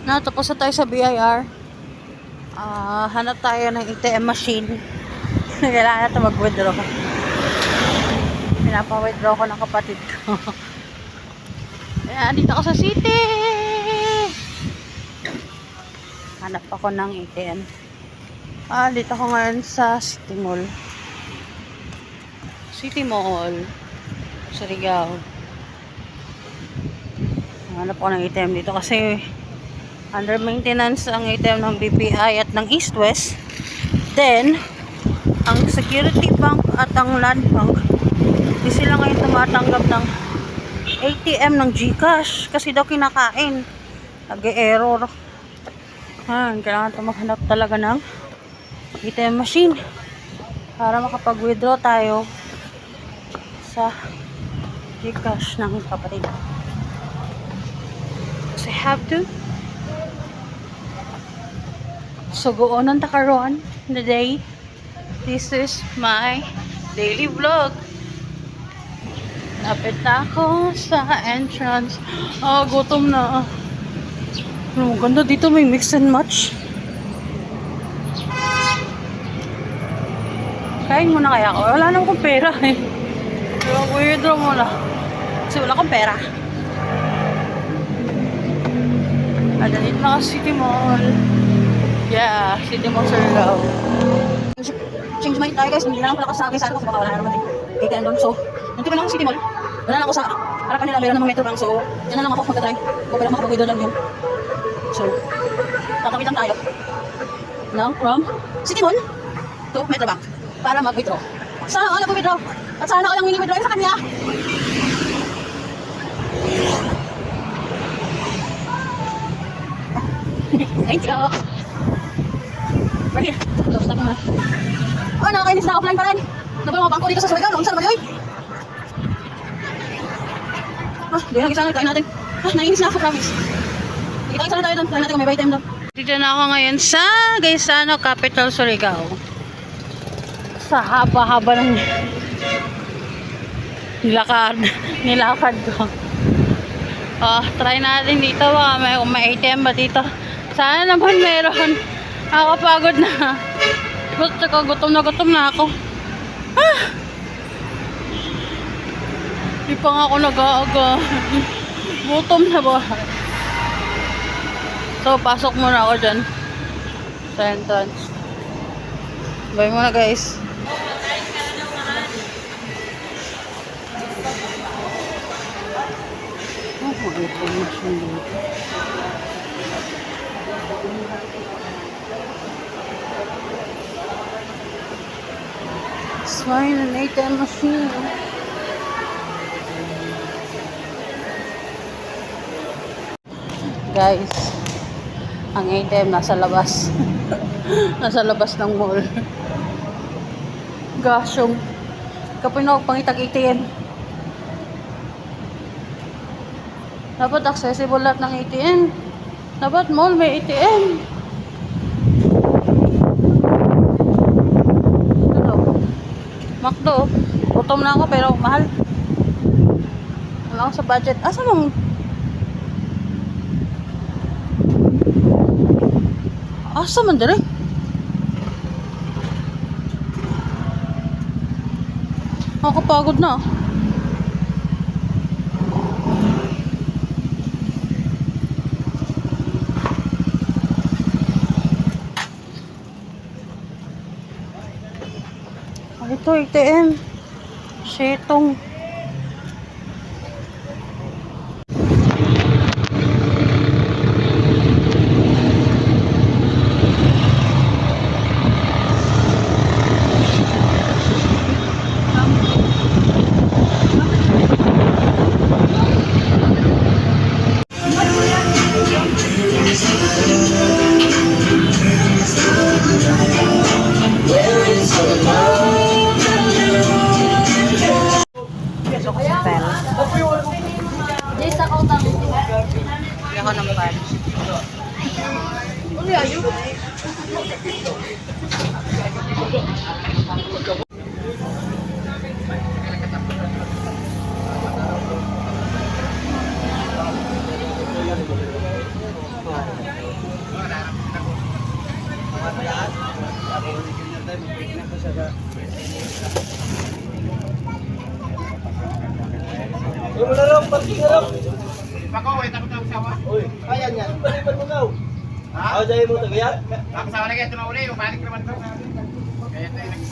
Natapos na tayo sa BIR. Hanap tayo ng ATM machine. Kailangan natin mag-withdraw. Pinapa-withdraw ko ng kapatid ko. Ayan, dito ako sa city. Hanap ako ng ATM. Dito ako ngayon sa City Mall. City Mall. Surigao. Hanap ako ng ATM dito kasi under maintenance ang ATM ng BPI at ng East West. Then, ang Security Bank at ang Land Bank, hindi sila ngayon tumatanggap ng ATM ng GCash kasi daw kinakain. Nag-e-error. Kailangan ito maghanap talaga ng ATM machine para makapag-withdraw tayo sa GCash ng kapatid. So, I have to. So, go on ang takaroon the day. This is my daily vlog. Lapit na ako sa entrance. Gutom na. Ganda dito, may mix and match. Kain muna kaya ako. Wala naman akong pera eh. Pero withdraw muna. Kasi wala akong pera. Dalit na ka City Mall. Yeah, City Mall Surigao. Change mind tayo guys. Hindi na lang pala kasagay sa ano kasi baka wala na naman din ATM doon. So, nandito na lang ako City Mall. Wala na ako sa harapan nila. Mayroon namang metro bank. So, yan na lang ako magka-try. Kung pala makapag-withdraw lang yun. So, tatawid lang tayo. Now, from City Mall to Metro Bank para mag-withdraw. Sana ako nag-withdraw. At sana ako lang mini-withdraw sa kanya. Thank you. Right here. Stop na. Nakakainis na offline pa rin. Nabang mga bangko dito sa Surigao. Saan naman yun? Di na kita kain natin. Nainis na ako, promise. Kita na tayo doon. Kain natin kung may buy time doon. Dito na ako ngayon sa Gaisano, Capital Surigao. Sa haba-haba ng nilakad ko. Try natin dito. Kung may ATM ba dito. Sana naman meron. Nakakapagod na. Gutom na ako. Di pa nga ako nag-aaga. Gutom na ba? So, pasok muna ako dyan. Sa entrance. Bye muna guys. Information dito. Swine and ATM machine. Guys, ang ATM nasa labas. Nasa labas ng mall. Gosh, yung kapag pangitag ATM. Dapat accessible lahat ng ATM. Dapat mall may ATM. Makdo. Gutom na ako pero mahal. Wala ako sa budget. Asa mong? Asa man dire? Ako pagod na. Ito ATM. Setong. Yung larong, parking larong. Pako, wait ako tawag sawa. Uy, ayan yan. Balipan mo daw. Ha? Dahil mo ito, kaya? Ako sawa lagi ito na uli, balik naman to. Kaya tayo nag